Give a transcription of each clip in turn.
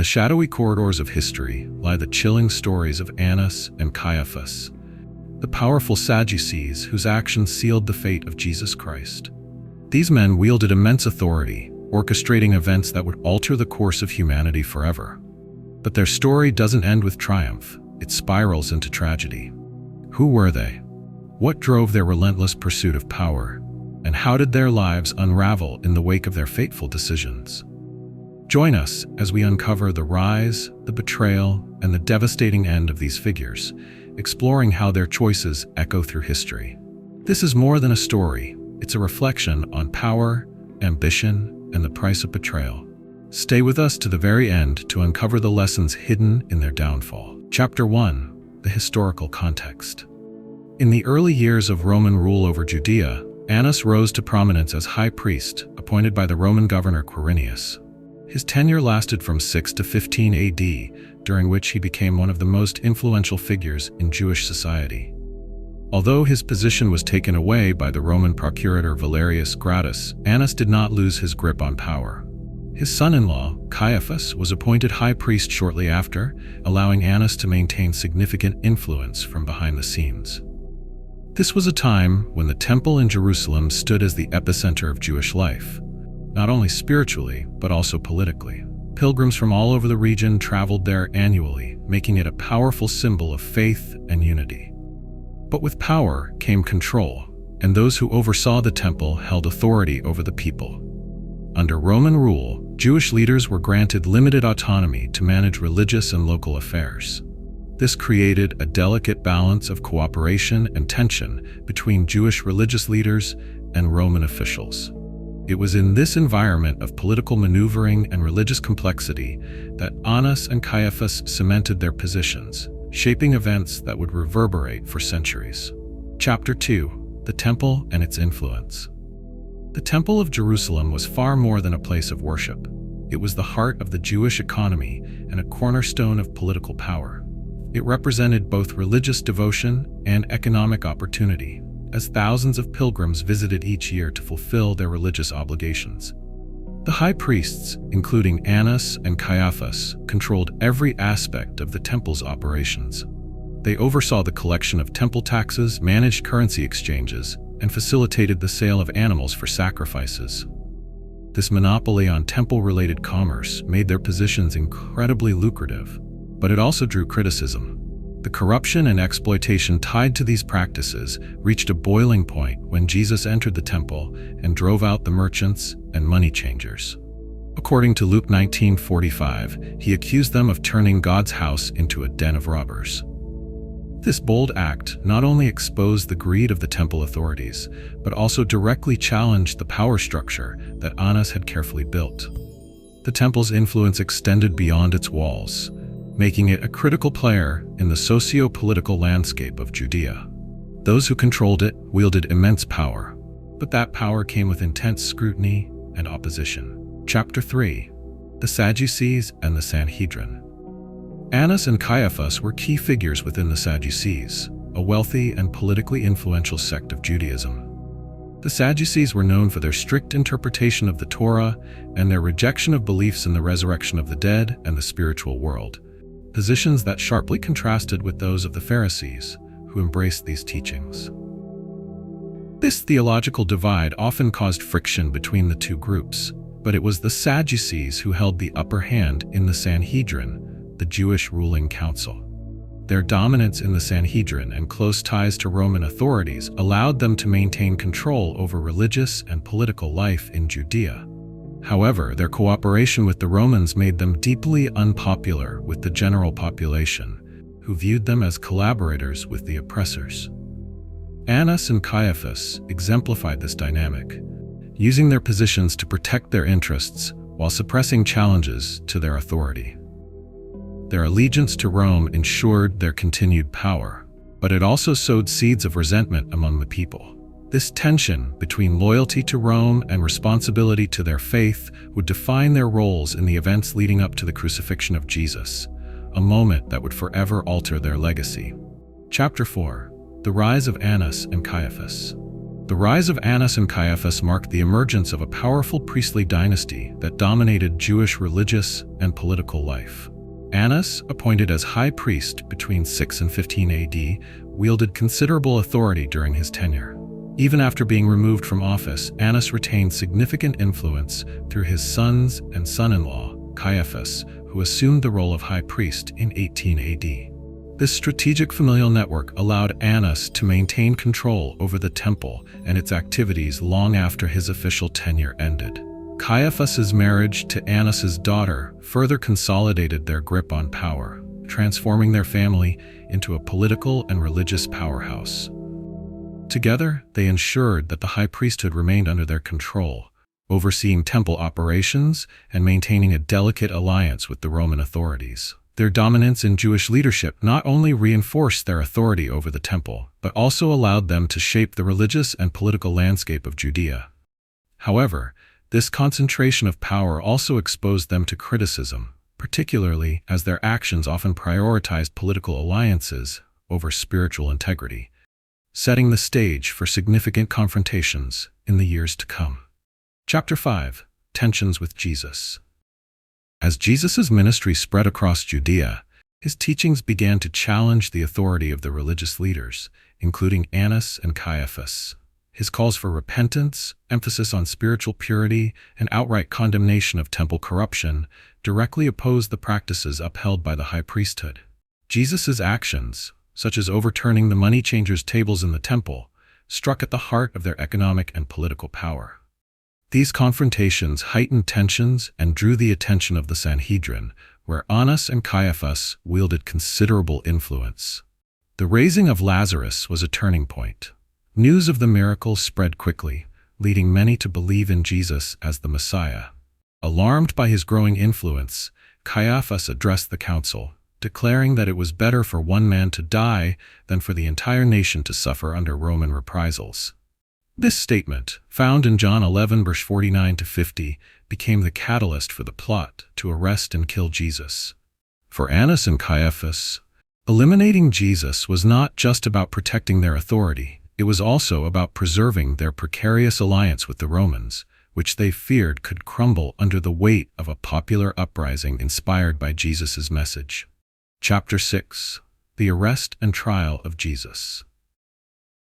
shadowy corridors of history lie the chilling stories of Annas and Caiaphas, the powerful Sadducees whose actions sealed the fate of Jesus Christ. These men wielded immense authority, orchestrating events that would alter the course of humanity forever. But their story doesn't end with triumph, it spirals into tragedy. Who were they? What drove their relentless pursuit of power? And how did their lives unravel in the wake of their fateful decisions? Join us as we uncover the rise, the betrayal, and the devastating end of these figures, exploring how their choices echo through history. This is more than a story, it's a reflection on power, ambition, and the price of betrayal. Stay with us to the very end to uncover the lessons hidden in their downfall. Chapter 1: The Historical Context. In the early years of Roman rule over Judea, Annas rose to prominence as high priest, appointed by the Roman governor Quirinius. His tenure lasted from 6 to 15 AD, during which he became one of the most influential figures in Jewish society. Although his position was taken away by the Roman procurator Valerius Gratus, Annas did not lose his grip on power. His son-in-law, Caiaphas, was appointed high priest shortly after, allowing Annas to maintain significant influence from behind the scenes. This was a time when the temple in Jerusalem stood as the epicenter of Jewish life, not only spiritually, but also politically. Pilgrims from all over the region traveled there annually, making it a powerful symbol of faith and unity. But with power came control, and those who oversaw the temple held authority over the people. Under Roman rule, Jewish leaders were granted limited autonomy to manage religious and local affairs. This created a delicate balance of cooperation and tension between Jewish religious leaders and Roman officials. It was in this environment of political maneuvering and religious complexity that Annas and Caiaphas cemented their positions, shaping events that would reverberate for centuries. Chapter 2: The Temple and its Influence. The Temple of Jerusalem was far more than a place of worship. It was the heart of the Jewish economy and a cornerstone of political power. It represented both religious devotion and economic opportunity, as thousands of pilgrims visited each year to fulfill their religious obligations. The high priests, including Annas and Caiaphas, controlled every aspect of the temple's operations. They oversaw the collection of temple taxes, managed currency exchanges, and facilitated the sale of animals for sacrifices. This monopoly on temple-related commerce made their positions incredibly lucrative, but it also drew criticism. The corruption and exploitation tied to these practices reached a boiling point when Jesus entered the temple and drove out the merchants and money changers. According to Luke 19:45, he accused them of turning God's house into a den of robbers. This bold act not only exposed the greed of the temple authorities, but also directly challenged the power structure that Annas had carefully built. The temple's influence extended beyond its walls, making it a critical player in the socio-political landscape of Judea. Those who controlled it wielded immense power, but that power came with intense scrutiny and opposition. Chapter 3: The Sadducees and the Sanhedrin. Annas and Caiaphas were key figures within the Sadducees, a wealthy and politically influential sect of Judaism. The Sadducees were known for their strict interpretation of the Torah and their rejection of beliefs in the resurrection of the dead and the spiritual world, positions that sharply contrasted with those of the Pharisees, who embraced these teachings. This theological divide often caused friction between the two groups, but it was the Sadducees who held the upper hand in the Sanhedrin, the Jewish ruling council. Their dominance in the Sanhedrin and close ties to Roman authorities allowed them to maintain control over religious and political life in Judea. However, their cooperation with the Romans made them deeply unpopular with the general population, who viewed them as collaborators with the oppressors. Annas and Caiaphas exemplified this dynamic, using their positions to protect their interests while suppressing challenges to their authority. Their allegiance to Rome ensured their continued power, but it also sowed seeds of resentment among the people. This tension between loyalty to Rome and responsibility to their faith would define their roles in the events leading up to the crucifixion of Jesus, a moment that would forever alter their legacy. Chapter 4: The Rise of Annas and Caiaphas. The rise of Annas and Caiaphas marked the emergence of a powerful priestly dynasty that dominated Jewish religious and political life. Annas, appointed as high priest between 6 and 15 AD, wielded considerable authority during his tenure. Even after being removed from office, Annas retained significant influence through his sons and son-in-law, Caiaphas, who assumed the role of high priest in 18 AD. This strategic familial network allowed Annas to maintain control over the temple and its activities long after his official tenure ended. Caiaphas's marriage to Annas's daughter further consolidated their grip on power, transforming their family into a political and religious powerhouse. Together, they ensured that the high priesthood remained under their control, overseeing temple operations and maintaining a delicate alliance with the Roman authorities. Their dominance in Jewish leadership not only reinforced their authority over the temple, but also allowed them to shape the religious and political landscape of Judea. However, this concentration of power also exposed them to criticism, particularly as their actions often prioritized political alliances over spiritual integrity, setting the stage for significant confrontations in the years to come. Chapter 5. Tensions with Jesus. As Jesus' ministry spread across Judea, his teachings began to challenge the authority of the religious leaders, including Annas and Caiaphas. His calls for repentance, emphasis on spiritual purity, and outright condemnation of temple corruption directly opposed the practices upheld by the high priesthood. Jesus' actions, such as overturning the money changers' tables in the temple, struck at the heart of their economic and political power. These confrontations heightened tensions and drew the attention of the Sanhedrin, where Annas and Caiaphas wielded considerable influence. The raising of Lazarus was a turning point. News of the miracle spread quickly, leading many to believe in Jesus as the Messiah. Alarmed by his growing influence, Caiaphas addressed the council, declaring that it was better for one man to die than for the entire nation to suffer under Roman reprisals. This statement, found in John 11 verse 49-50, became the catalyst for the plot to arrest and kill Jesus. For Annas and Caiaphas, eliminating Jesus was not just about protecting their authority, it was also about preserving their precarious alliance with the Romans, which they feared could crumble under the weight of a popular uprising inspired by Jesus' message. Chapter 6. The Arrest and Trial of Jesus.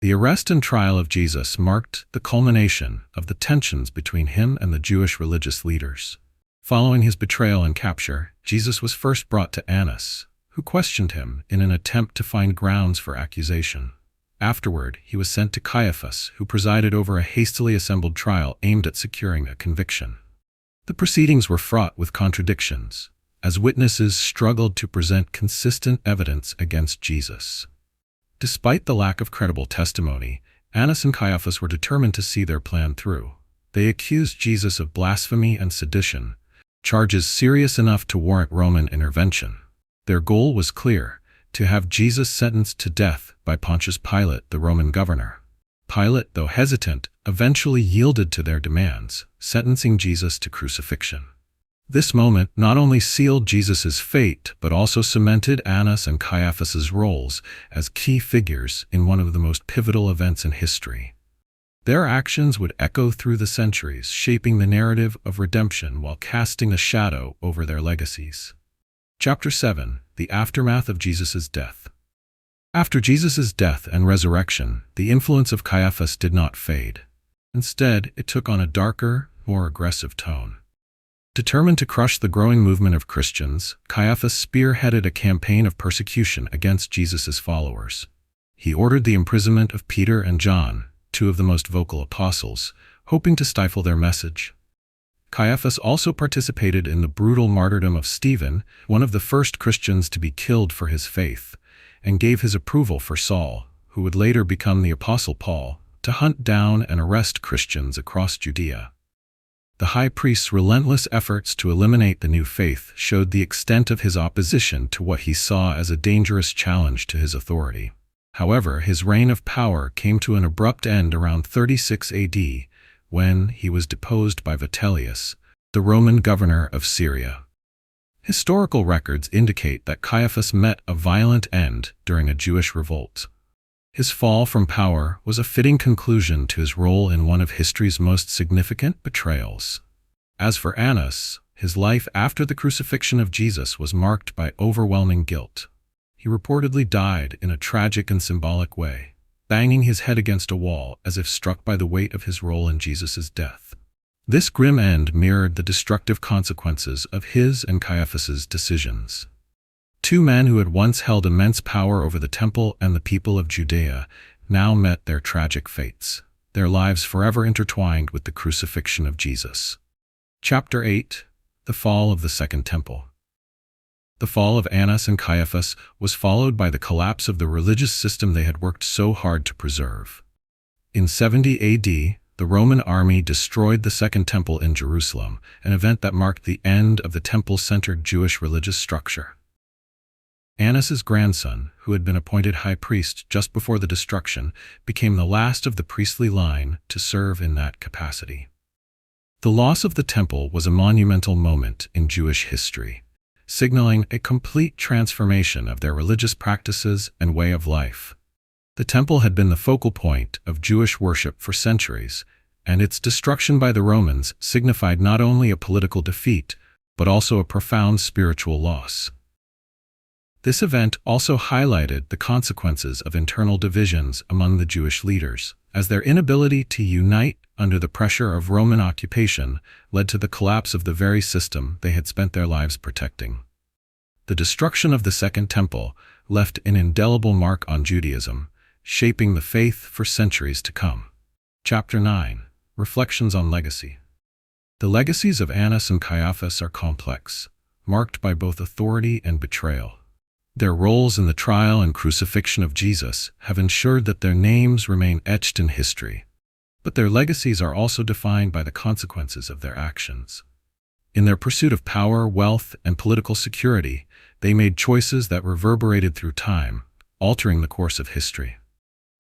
The arrest and trial of Jesus marked the culmination of the tensions between him and the Jewish religious leaders. Following his betrayal and capture, Jesus was first brought to Annas, who questioned him in an attempt to find grounds for accusation. Afterward, he was sent to Caiaphas, who presided over a hastily assembled trial aimed at securing a conviction. The proceedings were fraught with contradictions, as witnesses struggled to present consistent evidence against Jesus. Despite the lack of credible testimony, Annas and Caiaphas were determined to see their plan through. They accused Jesus of blasphemy and sedition, charges serious enough to warrant Roman intervention. Their goal was clear: to have Jesus sentenced to death by Pontius Pilate, the Roman governor. Pilate, though hesitant, eventually yielded to their demands, sentencing Jesus to crucifixion. This moment not only sealed Jesus' fate, but also cemented Annas and Caiaphas' roles as key figures in one of the most pivotal events in history. Their actions would echo through the centuries, shaping the narrative of redemption while casting a shadow over their legacies. Chapter 7. The Aftermath of Jesus' Death. After Jesus' death and resurrection, the influence of Caiaphas did not fade. Instead, it took on a darker, more aggressive tone. Determined to crush the growing movement of Christians, Caiaphas spearheaded a campaign of persecution against Jesus' followers. He ordered the imprisonment of Peter and John, two of the most vocal apostles, hoping to stifle their message. Caiaphas also participated in the brutal martyrdom of Stephen, one of the first Christians to be killed for his faith, and gave his approval for Saul, who would later become the Apostle Paul, to hunt down and arrest Christians across Judea. The high priest's relentless efforts to eliminate the new faith showed the extent of his opposition to what he saw as a dangerous challenge to his authority. However, his reign of power came to an abrupt end around 36 AD, when he was deposed by Vitellius, the Roman governor of Syria. Historical records indicate that Caiaphas met a violent end during a Jewish revolt. His fall from power was a fitting conclusion to his role in one of history's most significant betrayals. As for Annas, his life after the crucifixion of Jesus was marked by overwhelming guilt. He reportedly died in a tragic and symbolic way, banging his head against a wall as if struck by the weight of his role in Jesus' death. This grim end mirrored the destructive consequences of his and Caiaphas' decisions. Two men who had once held immense power over the temple and the people of Judea now met their tragic fates, their lives forever intertwined with the crucifixion of Jesus. Chapter 8: The Fall of the Second Temple. The fall of Annas and Caiaphas was followed by the collapse of the religious system they had worked so hard to preserve. In 70 AD, the Roman army destroyed the Second Temple in Jerusalem, an event that marked the end of the temple-centered Jewish religious structure. Annas' grandson, who had been appointed high priest just before the destruction, became the last of the priestly line to serve in that capacity. The loss of the temple was a monumental moment in Jewish history, signaling a complete transformation of their religious practices and way of life. The temple had been the focal point of Jewish worship for centuries, and its destruction by the Romans signified not only a political defeat, but also a profound spiritual loss. This event also highlighted the consequences of internal divisions among the Jewish leaders, as their inability to unite under the pressure of Roman occupation led to the collapse of the very system they had spent their lives protecting. The destruction of the Second Temple left an indelible mark on Judaism, shaping the faith for centuries to come. Chapter 9: Reflections on Legacy. The legacies of Annas and Caiaphas are complex, marked by both authority and betrayal. Their roles in the trial and crucifixion of Jesus have ensured that their names remain etched in history, but their legacies are also defined by the consequences of their actions. In their pursuit of power, wealth, and political security, they made choices that reverberated through time, altering the course of history.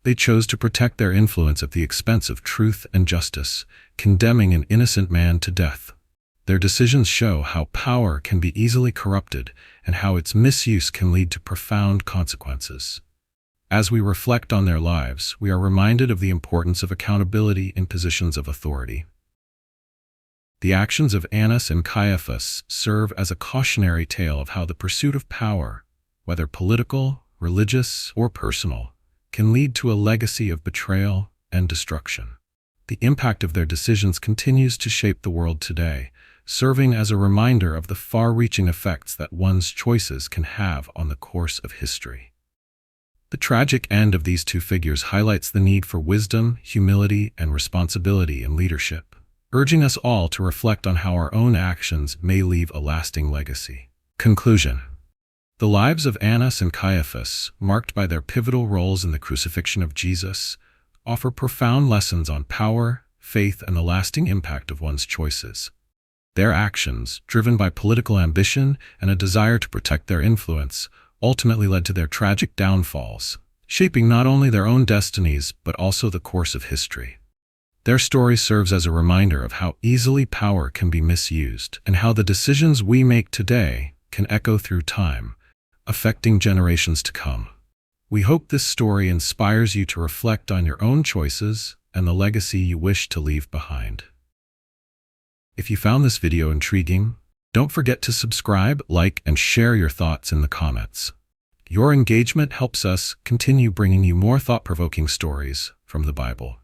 They chose to protect their influence at the expense of truth and justice, condemning an innocent man to death. Their decisions show how power can be easily corrupted and how its misuse can lead to profound consequences. As we reflect on their lives, we are reminded of the importance of accountability in positions of authority. The actions of Annas and Caiaphas serve as a cautionary tale of how the pursuit of power, whether political, religious, or personal, can lead to a legacy of betrayal and destruction. The impact of their decisions continues to shape the world today, serving as a reminder of the far-reaching effects that one's choices can have on the course of history. The tragic end of these two figures highlights the need for wisdom, humility, and responsibility in leadership, urging us all to reflect on how our own actions may leave a lasting legacy. Conclusion. The lives of Annas and Caiaphas, marked by their pivotal roles in the crucifixion of Jesus, offer profound lessons on power, faith, and the lasting impact of one's choices. Their actions, driven by political ambition and a desire to protect their influence, ultimately led to their tragic downfalls, shaping not only their own destinies but also the course of history. Their story serves as a reminder of how easily power can be misused and how the decisions we make today can echo through time, affecting generations to come. We hope this story inspires you to reflect on your own choices and the legacy you wish to leave behind. If you found this video intriguing, don't forget to subscribe, like, and share your thoughts in the comments. Your engagement helps us continue bringing you more thought-provoking stories from the Bible.